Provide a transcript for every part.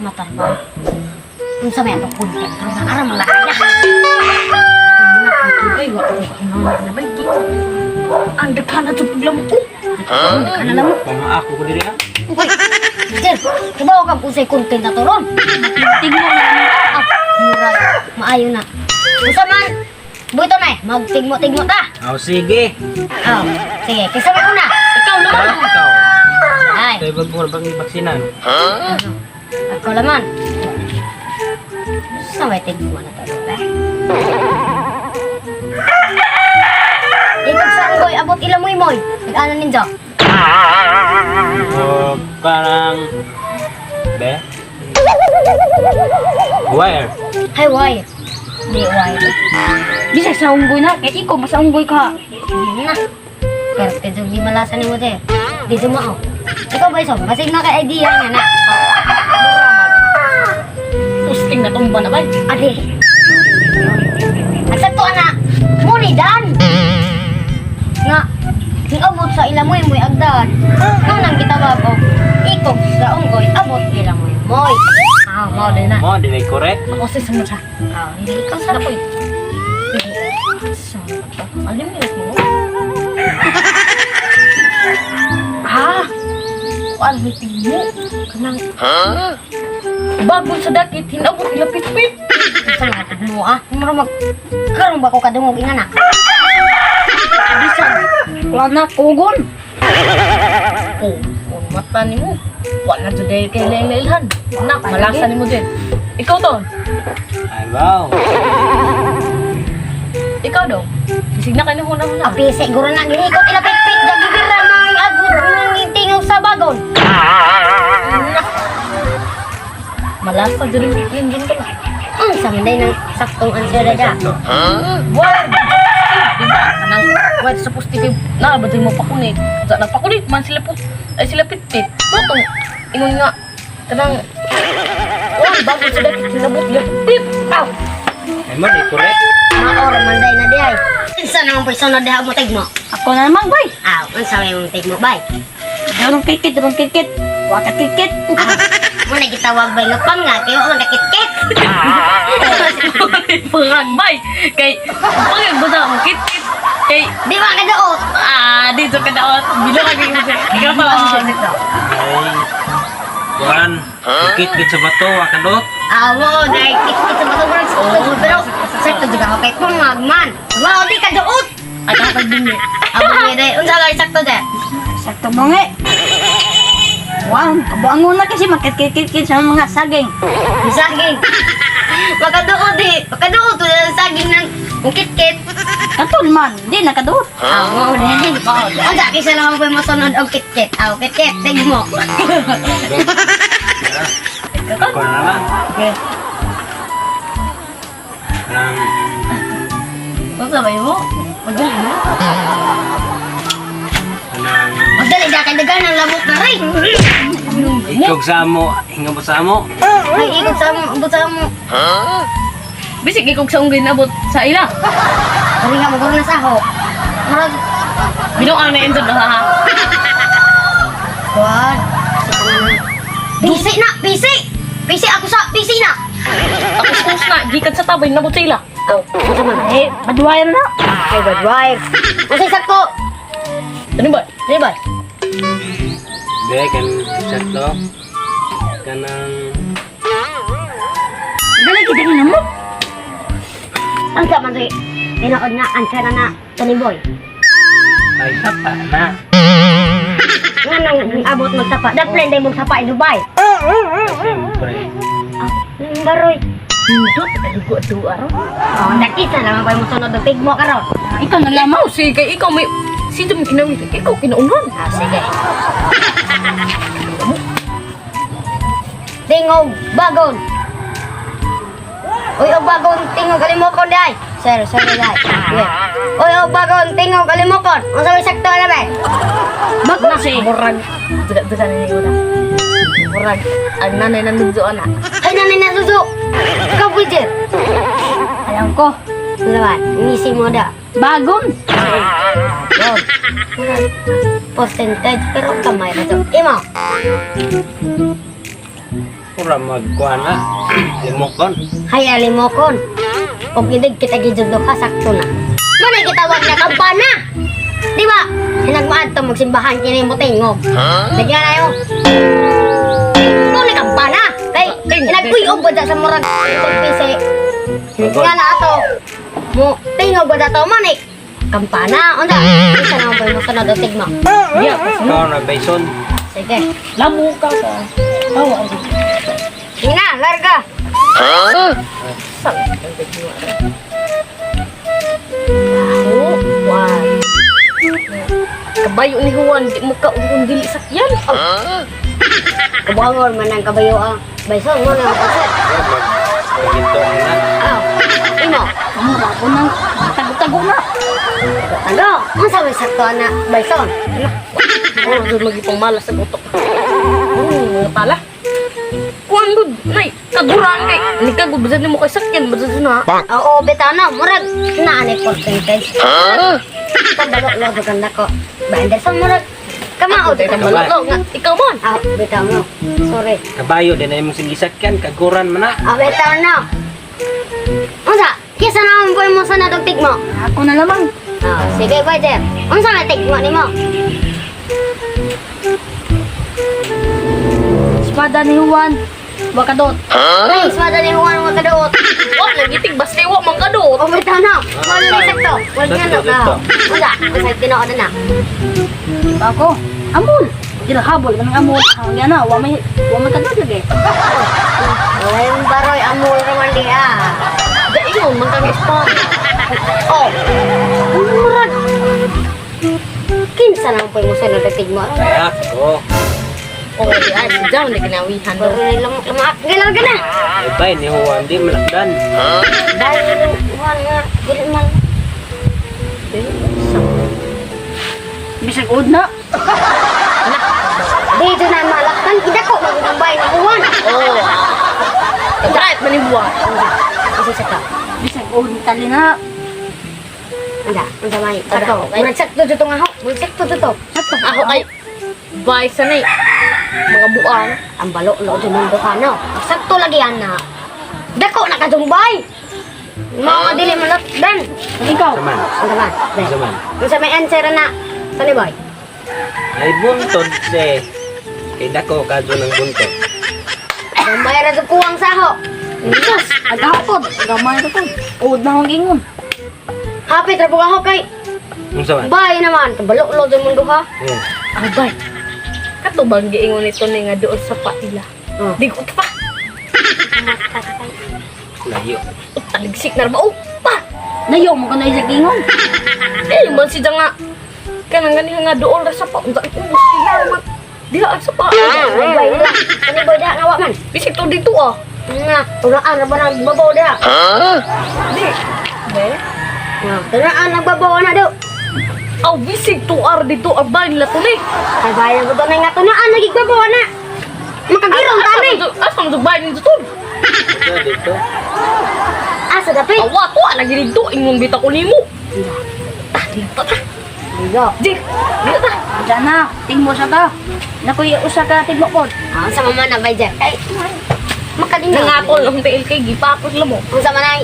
matarbang. Kung sa may atong kunti, pero na aram malaya. Ay, wala ko na ba ito? Ang daghan na ito paglam ko. Ang daghan na lang mo. Pama ako ko diri ah. Sir, kibaw ka kung sa'y content na to ron. Tigmo na naman. Murag, maayo na. Gusto man, buto na eh. Magtigmo-tigmo ta. Oh, sige. Oh, sige, kisama ko na. Ikaw naman. Ikaw. Ay, Kaya bag mo bang ibaksinan? ako naman. Sa may tigmo na to, eh. Ikaw saan ko'y abot ilamoy moy. Nag-ano ninja? Oh, parang be. Wire. Hay, why? Di, why? Bisa sa unggoy na, kaya ikaw mas unggoy ka. Yun na. Pero kaya di malasan ni mo te. Di sumao. Ikaw ba iso? Masig na kay idea niya na. Pusting na tumba na ba? Adi. Nagsakto na. Munidan. Nga. Abot sa ilamoy mo'y agdan. Nga nang gitawag o. Ikog sa unggoy. Abot ilamoy mo'y. Mo din na. Mo, di correct. Ako sa sumot siya. Hindi ikaw sa lakoy. Alam mo mo? Kuan mo tingmo. Kanang bago sa dakit, hinabot nila pit-pit. Sa lahat mo Marumag. Karoon ba ko kadungog nga na? Bisa, wala na kugon. Oh, kung mata ni mo. Wala na dyan kay Lailhan. Nak, malasa ni mo din. Ikaw to. Ay, wow. Ikaw daw. Isig na kayo huna-huna. Api, siguro na ginikot ilapit-pit. Gagibira mga agod ng tingog sa bagon. Malasa dyan yung gin ka na. Sa manday ng saktong answer na da. Wala. Diba? Kanang, wala sa positive. Na, ba mo pakunik? Sa nagpakunik man sila po. Ay sila pit-pit. Batong, ingon nga. Kanang, bago sa dakit, hinabot nila pit. Ow! Ay, mo, di correct. Maor, manday na di ay. Isa naman po isunod diha mo tigmo. Ako na naman, bay. Unsa may mong tigmo bay? Darong kikit. Wakat kikit. Muna gitawag bay lupang nga, kayo ang nakit-kit. Pangag, bay. Kay, pangag ba sa kit-kit? Kay, Di ba ka doot? dito ka daot. Bilo ka kayo. Ikaw pala sa dito. Ay, kuan. Kit-kit sa bato, akadot. Mo, dahil kit-kit sa mga words. Pero, sakto juga ako kay pangag man. Wow, di ka doot. Ay, kakag din eh. Abo niya dahil, unsa lang sakto dahil? Sakto mo nga. Wow, kabuangon na kasi makit-kit-kit sa mga saging. Saging. Makadoot di. Makadoot to yung saging ng kit-kit. Katol man, di nakaduot. Mo, dahil. Unsa, kisa lang po yung masunod ang kit-kit. Kit-kit, tigmo. Ako na naman. Okay. Parang, Kung sabay mo, magaling mo. parang, Magdali na kay dagan ng lamok na rin. ikog sa mo, hinga mo sa mo. Ay, ikot sa mo, abot sa mo. Bisig ikog sa unggay nabot sa ila. Kari nga, maguro na saho. Marag, Binuang na yun doon, ha? Kuan. Pisi na, pisi! Pisi ako sa pisi na! Ako schools na, gikat sa tabay, nabot sa ila. Ano man? Madwire na. Ay, bad wife. Kasi sakto. Ano ba? Di ba? Be, kan chat lo. Kanang, Dali kita ni mo. Ang sa man rin. Tinood na, ang sana na, Tony Boy. ay, sapa na. Nga nang abot magsapa. That plan day magsapa in Dubai. Siyempre. Nang baroy. Hindot, dugo-dugo. Nakita lang ako yung sunod ng tigmo ka ron. Ikaw na lamang. Sige, kay ikaw may... Sino mo kinawin? Ikaw kinaunan. Sige. Tingog, bagon. Uy, o bagon, tingog, kalimokon di ay. Sir, dai. Yeah. Uy, o bagon, tingog, kalimokon. Ang sabi sakto na ba? Bago na siya. Murag. Duga na niyo na. Murag. Ang nanay ng nudyo na. Ay, nanay na susu. Ikaw, Bridget. Alam ko. Ano naman? Misi mo da. Bagon. Wow. Percentage, pero kamay na to. Imo. Pura magkuha na. Limokon. Hay alimokon. Og idig kita gidudlo ka sakto na. Manay gitawag na kampana. Di ba? Hinagmaan to magsimbahan kini mo tingog. Lagyan na yun. Ito ni kampana. Kay hinagkuy ba sa murag pisi. Nga na ato. Mo tingog ba to manik? Kampana. Onda. Isa na mo sa na tigma. Iya, Ikaw na Bison. Sige. lamo ka ka. Tawa ang Sige na, larga. One. kabayo ni Juan, di mo ka kung dili sakyan. Kabangor man ang kabayo ang Bison mo na kasi. Pagito na. Aw. Imo. Amo ba ko nang tago-tago na. Tago. Ang sabi sakto na Bison. Oh, doon magipang malas sa butok. Mga pala. Kuan gud, nay, kagurang kay. Ni kagud bazan mo kay sakyan, bazan na. Oo, betana. Murag na ani percentage. Kabalo lo ganda ko. Banderson murag. Kamao Tay dito. tambalok nga ikaw man. Ah, bitaw mo. Sorry. Kabayo din ay mong sigisakyan. Kaguran man na. Ah, bitaw na. Unsa? Kisa na mo mo sa nadugtig mo. Ako na lamang. Ah, sige, Bajer. Unsa nga tigmo nimo? Espada ni Juan, bakadot. Ay, swada ni Juan mo kaduot. Wa nagitig bas kay wa man kadot. Oh, bitaw na. Wala ni sakto. Wala Sakto na ka. dito. Unsa? Unsa tinuod na? Ako, amol. Dila habol kanang amol. Hangya na, wa may kadot lagi. Wala yung baroy amul naman diha. Da ingon man kang espada. Oh. Murag. Kinsa na po mo sa nadugtig mo? Kaya ako. Oh, di ay jaw ni kinawihan do. Baroy lamak. Galar ka na. Ay bay ni Juan di malakdan. Dahil Juan nga. Dili man. Bisag ud na. Dito na malaktan. Idako magutambay ni Juan. Oh. Right man ni Juan. Kasi sa ka. Bisag ud tali na. Anda, anda may. Ako, Ako. Murag sakto dito nga ho. Murag sakto dito. Ako kay bay sanay. Mga buang. Ang balo-lo dito ng duhano. Sakto lagi yan na. Dako na kadumbay. Mga dili malakdan. Ikaw. Saman. Anda man. Saman. Unsa may answer na? Tani boy. Ay buntod si. Kay dako kadyo ng buntod. Dumbay ra dito kuwang saho. Yes, agapod. Gamay na ko. Ud na akong gingon. Hapit ra buga ho kay. Unsa man? Bay naman. Balo-lo dito ng duha. Oh. Ay, bay. Katubang giingon nito ni nga doon sa paila. Oh. Di ko pa. Layo. Taligsik na ba? Pa! Nayaw mo ka na isang gingon. Eh, man si nga. Kanang ganyan nga doon ra sa pa. Unsa ko mo sila man. Diha sa pa. Bay na. Tani boy dah ngawa man. Bisik to dito ah. Nga, turaan na ba ng babaw dah? Di. Be? Turaan nagbabaw na daw. Aw, bisik to ar dito. Abay nila to ni. Ay bayan ko na nga tunaan nagigbabaw na. Makagirong tani. Asa mo bay nito to? Ito dito. Asa dapit? Awa to, lagi dito. Ingon bita ko nimo. Ah, dito ta. Iyo. Di. Dito ta. Diyan na, tingmo siya ka. Nakuya usa ka tigmo ko. Ah, sa mama na Bayer. Kay makadinga. Nangapol ang tail kay gipakot lamo. Kung sa manay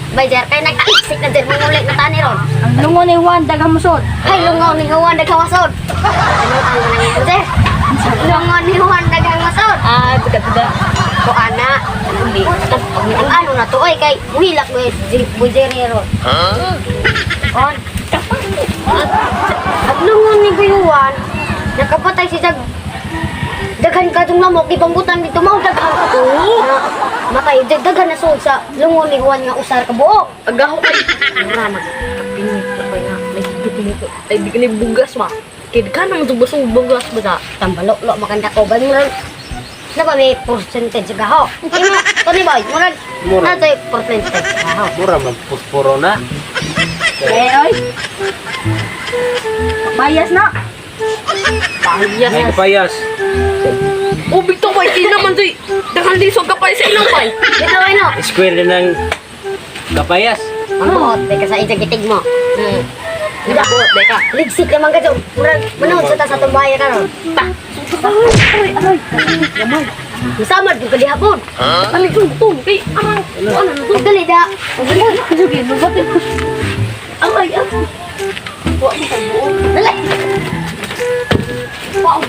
Bayer kay nagkaisik na din mangulit na tani ron. Ang lungo ni Juan daghang musod. Ay lungaw ni Juan daghawasod. Ano ang nang Bayer? Lungaw ni Juan daghawasod. Ah, tiga-tiga. Ko ana. Hindi. Ang ano na to oy kay muhilak mo Bayer ron. On. At lungaw ni Juan nakapatay si Jag. Daghan ka itong lamok, ibanggutan dito mo, daghan ka ito. Makay, daghan na sold sa lungo ni Juan nga usar ka buo. Agaho kay. Mura na. Pinit ko pa nga. May dito. Ay, di ka ni bugas ma. Kaya ka naman ito basong bugas ba na? Tambalo, lo, makanda ko. Ba mura, na ba may percentage ka ho? Imo, Tony Boy, mura, Mura. na ito percentage ka ho. Mura magpuspuro na. Eh, oy. Bayas na. Pahiyas. Ay kapayas. Oh, bito ba? Hindi naman doy. Dahan lisog ka pa sa ilang pay. Dito, ano? Square din ng kapayas. Ang buot, may ka sa itig-itig mo. Hindi ko, deka. Ligsik naman ka dyan. Mura, manood sa ta sa tumbaya ka ron. Ta. Aroy, aroy. Gamay. Masamad yung kalihapon. Dali ko tong kay arang ano to. Dali da. Sige, lubatin ko. Aray, aray. Wa mo kay buo. Dali. Wow.